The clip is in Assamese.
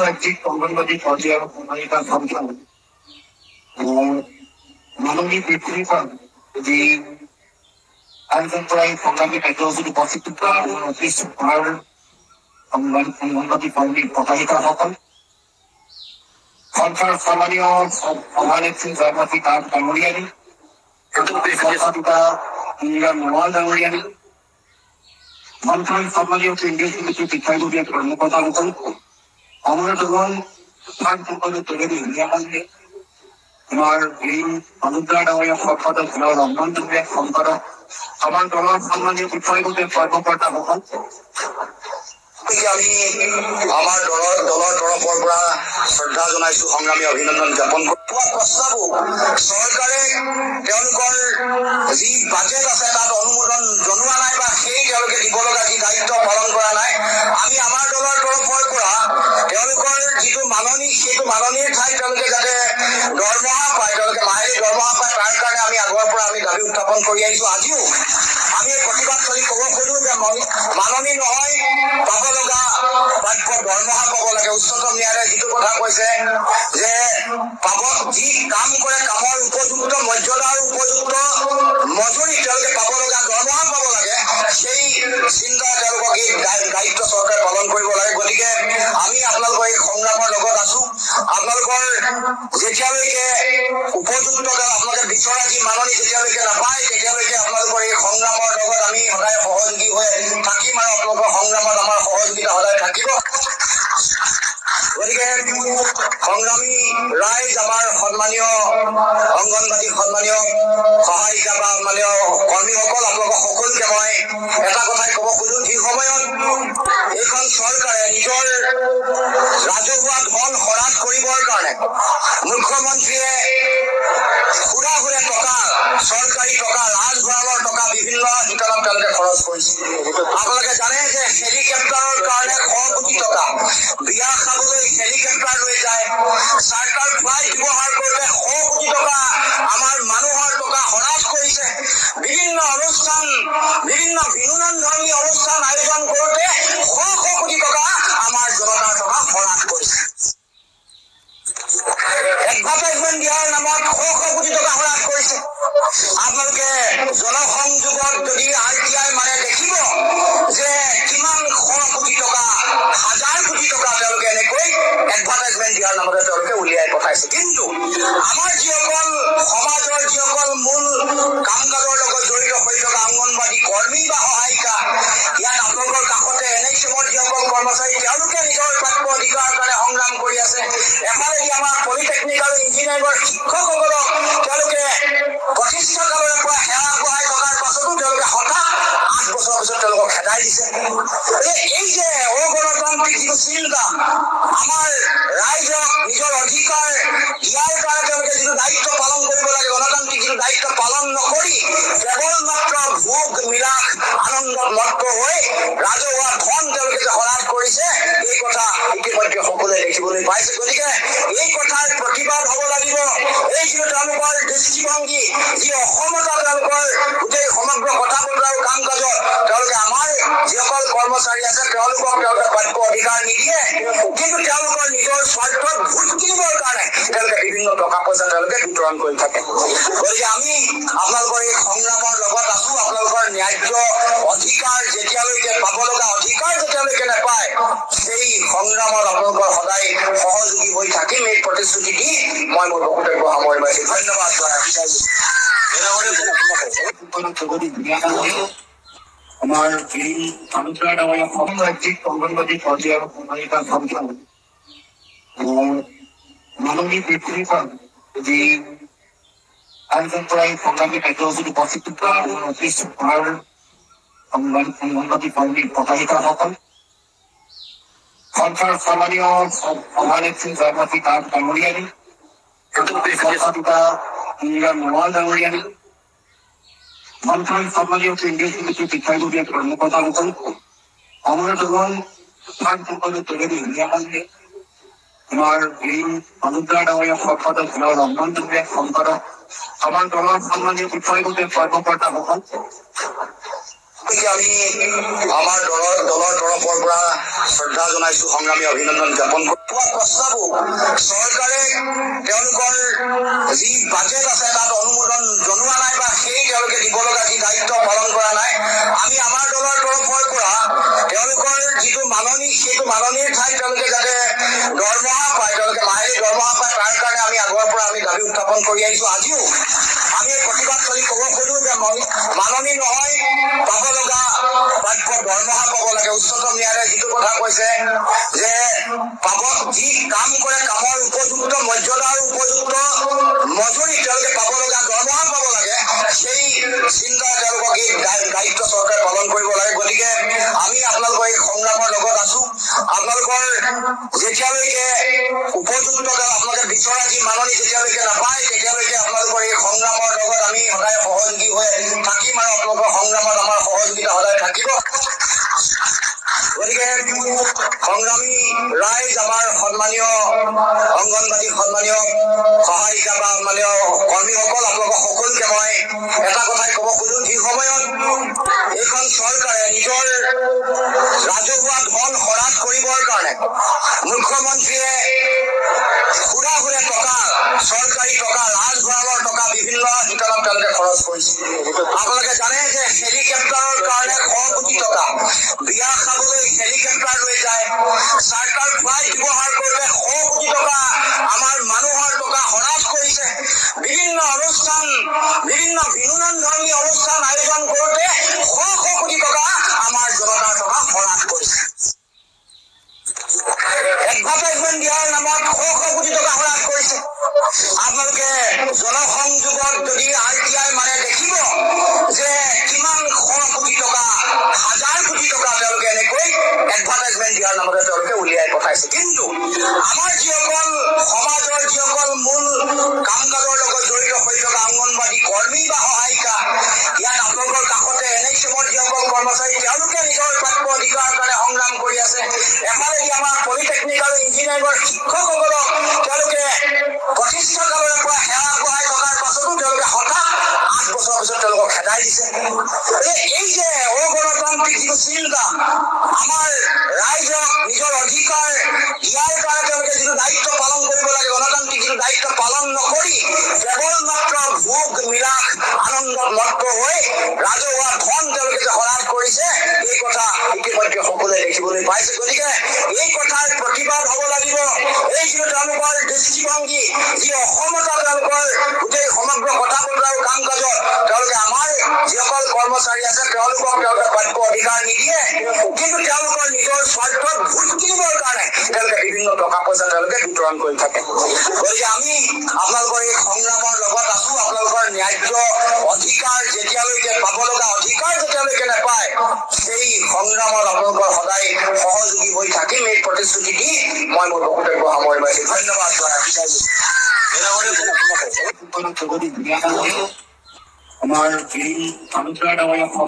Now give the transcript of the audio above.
ৰাজ্যিক অঙ্গনবাদী পৰ্যায়ে সহায়িকা সন্তান মাননীয় পৃথিবীৰ যে আয়োজন কৰা এই সংগ্ৰামী কাৰ্যসূচীত উপস্থিত অঙ্গনবাদী কৰ্মীৰ সহায়িকাসকল সংস্থাৰ সম্মানীয় সভানেত্ৰী জয়মতী দাস ডাঙৰীয়ানী, পিতা ইন্দিৰা নোয়াল ডাঙৰীয়ানী, সংস্থাৰ সম্মানীয় কেন্দ্ৰীয় সমিতিৰ শিক্ষাবিভাগীয় কৰ্মকৰ্তাসকল, আমৰা যখন সকলেৰ তৈৰি নিয়ামে আমাৰ এই অনুদ্ৰা ডাঙৰীয়া সম্পাদক ৰমন ডাঙৰীয়া সম্পাদক আমাৰ দলেৰ সম্মানীয় শিক্ষাবিভাগীয় কৰ্মকৰ্তাসকল, আমি আমাৰ দলৰ তৰফৰ পৰা শ্ৰদ্ধা জনাইছো, সংগ্ৰামী অভিনন্দন জ্ঞাপন কৰোঁ। প্ৰস্তাৱো চৰকাৰে তেওঁলোকৰ যি বাজেট আছে তাত অনুমোদন জনোৱা নাই বা সেই তেওঁলোকে দিব লগা যি দায়িত্ব পালন কৰা নাই। আমি আমাৰ দলৰ তৰফৰ পৰা তেওঁলোকৰ যিটো মাননী সেইটো মাননীৰ ঠাইত তেওঁলোকে যাতে দৰমহা পায়, তেওঁলোকে মাহিলী দৰমহা পায়, তাৰ কাৰণে আমি আগৰ পৰা আমি দাবী উত্থাপন কৰি আহিছো। আজিও আমি প্ৰতিবাদ কৰি ক'ব খোজো যে মাননী নহয়, পাব লগা প্ৰাপ্য দৰমহা পাব লাগে। উচ্চতম ন্যায়ালয়ে যিটো কথা কৈছে যে পাব যি কাম কৰে কামৰ উপযুক্ত মৰ্যাদা আৰু উপযুক্ত মজুৰি তেওঁলোকে পাব লগা দৰমহা পাব লাগে, সেই চিন্তা তেওঁলোকক এই দায়িত্ব চৰকাৰে পালন কৰিব লাগে। গতিকে আমি আপোনালোকৰ এই সংগ্ৰামৰ লগত আছো। আপোনালোকৰ যেতিয়ালৈকে উপযুক্ত আপোনালোকে বিচৰা যি মাননী যেতিয়ালৈকে নাপায় তেতিয়ালৈকে আপোনালোকৰ এই সংগ্ৰামৰ লগত আমি সদায় সহযোগী হৈ থাকিম আৰু আপোনালোকৰ সংগ্ৰামত আমাৰ সহযোগিতা সদায় থাকিব। গতিকে সংগ্ৰামী ৰাইজ, আমাৰ সন্মানীয় অংগনবাদী সন্মানীয় সহায়িকা বা সন্মানীয় কৰ্মীসকল, আপোনালোকক সকলোকে মই এটা কথাই ক'ব খোজো, যি সময়ত এইখন চৰকাৰে নিজৰ ৰাজহুৱা ধন হ্ৰাস কৰিবৰ কাৰণে মুখ্যমন্ত্ৰীয়ে সুৰা টকা, চৰকাৰী টকা, ৰাজভঁৰালৰ টকা বিভিন্ন ঠিকনাত তেওঁলোকে খৰচ কৰিছে। আপোনালোকে জানে যে হেলিকপ্টাৰৰ কাৰণে 100 কোটি টকা, বিয়া খাবলৈ হেলিকপ্টাৰ লৈ যায়, চাৰ্টাৰ ফ্লাইট ব্যৱহাৰ কৰোঁতে 100 কোটি টকা আমাৰ মানুহৰ টকা হ্ৰাস কৰিছে। বিভিন্ন অনুষ্ঠান, বিভিন্ন বিনোদন ধৰ্মী অনুষ্ঠান আয়োজন কৰোঁতে 100 কোটি টকা আমাৰ জনতাৰ টকা হ্ৰাস কৰিছে। এডভাৰটাইজমেণ্ট দিয়াৰ নামত 100 কোটি টকা হ্ৰাস কৰিছে। আপোনালোকে জনসংযোগত যদি RTI মানে দেখিব যে কিমান 100 কোটি টকা, 1000 কোটি টকা তেওঁলোকে এনেকৈ এডভাৰটাইজমেণ্ট দিয়াৰ নামতে তেওঁলোকে উলিয়াই পঠাইছে। কিন্তু আমাৰ যিসকল সমাজৰ যিসকল মূল কাম কাজৰ লগত জড়িত হৈ থকা অংগনবাদী কৰ্মী বা সহায়িকা, ইয়াত আপোনালোকৰ কাষতে NHM-ৰ যিসকল কৰ্মচাৰী তেওঁলোকে নিজৰ প্ৰাপ্য অধিকাৰৰ কাৰণে সংগ্ৰাম কৰি আছে। এফালেদি আমাৰ পলিটেকনিক আৰু ইঞ্জিনিয়াৰিঙৰ শিক্ষকসকলক তেওঁলোকে প্ৰতিষ্ঠা কালৰে পৰা সেৱা আগবঢ়াই থকাৰ পাছতো তেওঁলোকে হঠাৎ 8 বছৰৰ পিছত তেওঁলোকক খেদাই দিছে। এই যে অগণতান্ত্ৰিক যিটো চিন্তা, আমাৰ ৰাইজক নিজৰ অধিকাৰ দিয়াৰ কাৰণে তেওঁলোকে যিটো দায়িত্ব পালন কৰিব লাগে, গণতান্ত্ৰিক যিটো দায়িত্ব পালন নকৰি কেৱল মাত্ৰ ভোগ বিলাস আনন্দত মত্ত হৈ ৰাজহুৱা ধন তেওঁলোকে যে হ্ৰাস কৰিছে, এই কথা ইতিমধ্যে সকলোৱে দেখিবলৈ পাইছে। গতিকে এই কথাৰ প্ৰতিবাদ হ'ব লাগিব। এই যিটো তেওঁলোকৰ দৃষ্টিভংগী, যি অসমতা তেওঁলোকৰ গোটেই সমগ্ৰ কথা বতৰা আৰু কাম কাজত তেওঁলোকে আমাৰ যিসকল কৰ্মচাৰী আছে তেওঁলোকক তেওঁলোকে প্ৰাপ্য অধিকাৰ নিদিয়ে, কিন্তু তেওঁলোকৰ নিজৰ স্বাৰ্থত ভোট কিনিবৰ কাৰণে তেওঁলোকে বিভিন্ন টকা পইচা তেওঁলোকে বিতৰণ কৰি থাকে। গতিকে আমি আপোনালোকৰ এই সংগ্ৰামৰ লগত আছো। আপোনালোকৰ ন্যায্য অধিকাৰ যেতিয়ালৈকে পাব লগা অধিকাৰ যেতিয়ালৈকে নাপায়, সেই সংগ্ৰামত আপোনালোকৰ সদায় সহযোগী হৈ থাকিম, এই প্ৰতিশ্ৰুতি দি মই মোৰ বক্তব্য সামৰিছো। ধন্যবাদ। আমাৰ এই অনুদ্ৰা ডাঙৰীয়া ৰাজ্যিক অঙ্গনবাদী পৰ্যায়ে সহায়িকা সন্তান মাননীয় পৃথিবীৰ যে আয়োজন কৰা এই সংগ্ৰামী কাৰ্যসূচীত উপস্থিত অঙ্গনবাদী কৰ্মীৰ সহায়িকাসকল, সংস্থাৰ সম্মানীয় সভানেত্ৰী জয়মতী দাস ডাঙৰীয়ানী, পিতা ইন্দিৰা নোয়াল ডাঙৰীয়ানী, সংস্থাৰ সম্মানীয় কেন্দ্ৰীয় সমিতিৰ শিক্ষাবিভাগীয় কৰ্মকৰ্তাসকল, আমৰা যখন সকলেৰ তৈৰি নিয়ামে আমাৰ এই অনুদ্ৰা ডাঙৰীয়া সম্পাদক ৰমন ডাঙৰীয়া সম্পাদক আমাৰ দলেৰ সম্মানীয় শিক্ষাবিভাগীয় কৰ্মকৰ্তাসকল, আমি আমাৰ দলৰ তৰফৰ পৰা শ্ৰদ্ধা জনাইছো, সংগ্ৰামী অভিনন্দন জ্ঞাপন কৰোঁ। পোৱা প্ৰস্তাৱো চৰকাৰে তেওঁলোকৰ যি বাজেট আছে তাত অনুমোদন জনোৱা নাই বা সেই তেওঁলোকে দিব লগা যি দায়িত্ব পালন কৰা নাই। আমি আমাৰ দলৰ তৰফৰ পৰা তেওঁলোকৰ যিটো মাননী সেইটো মাননীৰ ঠাইত তেওঁলোকে যাতে দৰমহা পায়, তেওঁলোকে মাহিলী দৰমহা পায়, তাৰ কাৰণে আমি আগৰ পৰা আমি দাবী উত্থাপন কৰি আহিছো। আজিও আমি প্ৰতিবাদ কৰি ক'ব খোজো যে মাননী নহয়, পাব লগা প্ৰাপ্য দৰমহা পাব লাগে। উচ্চতম ন্যায়ালয়ে যিটো কথা কৈছে যে পাব যি কাম কৰে কামৰ উপযুক্ত মৰ্যাদা আৰু উপযুক্ত মজুৰি তেওঁলোকে পাব লগা দৰমহা পাব লাগে, সেই চিন্তা তেওঁলোকক এই দায়িত্ব চৰকাৰে পালন কৰিব লাগে। গতিকে আমি আপোনালোকৰ এই সংগ্ৰামৰ লগত আছো। আপোনালোকৰ যেতিয়ালৈকে উপযুক্ত আপোনালোকে বিচৰা যি মাননী যেতিয়ালৈকে নাপায় তেতিয়ালৈকে আপোনালোকৰ এই সংগ্ৰামৰ লগত আমি সদায় সহযোগী হৈ থাকিম আৰু আপোনালোকৰ সংগ্ৰামত আমাৰ সহযোগিতা সদায় থাকিব। গতিকে সংগ্ৰামী ৰাইজ, আমাৰ সন্মানীয় অংগনবাদী, সন্মানীয় সহায়িকা বা সন্মানীয় কৰ্মীসকল, আপোনালোকক সকলোকে মই এটা কথাই ক'ব খোজো, যি সময়ত এইখন চৰকাৰে নিজৰ ৰাজহুৱা ধন হ্ৰাস কৰিবৰ কাৰণে মুখ্যমন্ত্ৰীয়ে সুৰা টকা, চৰকাৰী টকা, ৰাজভঁৰালৰ টকা বিভিন্ন শিতানত তেওঁলোকে খৰচ কৰিছে। আপোনালোকে জানে যে হেলিকপ্টাৰৰ কাৰণে 100 কোটি টকা, বিয়া খাবলৈ হেলিকপ্টাৰ লৈ যায়, চাৰ্টাৰ ফ্লাইট ব্যৱহাৰ কৰোঁতে 100 কোটি টকা আমাৰ মানুহৰ টকা হ্ৰাস কৰিছে। বিভিন্ন অনুষ্ঠান, বিভিন্ন বিনোদন ধৰ্মী অনুষ্ঠান আয়োজন কৰোঁতে 100 কোটি টকা আমাৰ জনতাৰ টকা হ্ৰাস কৰিছে। এডভাৰটাইজমেণ্ট দিয়াৰ নামত 100 কোটি টকা হ্ৰাস কৰিছে। আপোনালোকে জনসংযোগত যদি RTI মানে দেখিব যে কিমান 100 কোটি টকা, 1000 কোটি টকা তেওঁলোকে এনেকৈ এডভাৰটাইজমেণ্ট দিয়াৰ নামতে তেওঁলোকে উলিয়াই পঠাইছে। কিন্তু আমাৰ যিসকল সমাজৰ যিসকল মূল কাম কাজৰ লগত জড়িত হৈ থকা অংগনবাদী কৰ্মী বা সহায়িকা, ইয়াত আপোনালোকৰ কাষতে NHM-ৰ যিসকল কৰ্মচাৰী তেওঁলোকে নিজৰ প্ৰাপ্য অধিকাৰৰ কাৰণে সংগ্ৰাম কৰি আছে। এফালেদি আমাৰ পলিটেকনিক আৰু ইঞ্জিনিয়াৰিঙৰ শিক্ষকসকলক তেওঁলোকে প্ৰতিষ্ঠা কালৰে পৰা সেৱা আগবঢ়াই থকাৰ পাছতো তেওঁলোকে হঠাৎ 8 বছৰৰ পিছত তেওঁলোকক খেদাই দিছে। এই যে অগণতান্ত্ৰিক যিটো চিন্তা, আমাৰ ৰাইজক নিজৰ অধিকাৰ দিয়াৰ কাৰণে তেওঁলোকে যিটো দায়িত্ব পালন কৰিব লাগে, গণতান্ত্ৰিক যিটো দায়িত্ব পালন নকৰি কেৱল মাত্ৰ ভোগ বিলাস আনন্দত মত্ত হৈ ৰাজহুৱা ধন তেওঁলোকে যে হ্ৰাস কৰিছে, এই কথা ইতিমধ্যে সকলোৱে দেখিবলৈ পাইছে। গতিকে এই কথাৰ প্ৰতিবাদ হ'ব লাগিব। এই যিটো তেওঁলোকৰ দৃষ্টিভংগী, যি অসমতা তেওঁলোকৰ গোটেই সমগ্ৰ কথা বতৰা আৰু কাম কাজত তেওঁলোকে আমাৰ যিসকল কৰ্মচাৰী আছে তেওঁলোকক তেওঁলোকে প্ৰাপ্য অধিকাৰ নিদিয়ে, কিন্তু তেওঁলোকৰ নিজৰ স্বাৰ্থত ভোট কিনিবৰ কাৰণে তেওঁলোকে বিভিন্ন টকা পইচা তেওঁলোকে বিতৰণ কৰি থাকে। গতিকে আমি আপোনালোকৰ এই সংগ্ৰামৰ লগত আছো। আপোনালোকৰ ন্যায্য অধিকাৰ যেতিয়ালৈকে পাব লগা অধিকাৰ যেতিয়ালৈকে নাপায়, সেই সংগ্ৰামত আপোনালোকৰ সদায় সহযোগী হৈ থাকিম, এই প্ৰতিশ্ৰুতি দি মই মোৰ বক্তব্য সামৰিছো। ধন্যবাদ। আমাৰ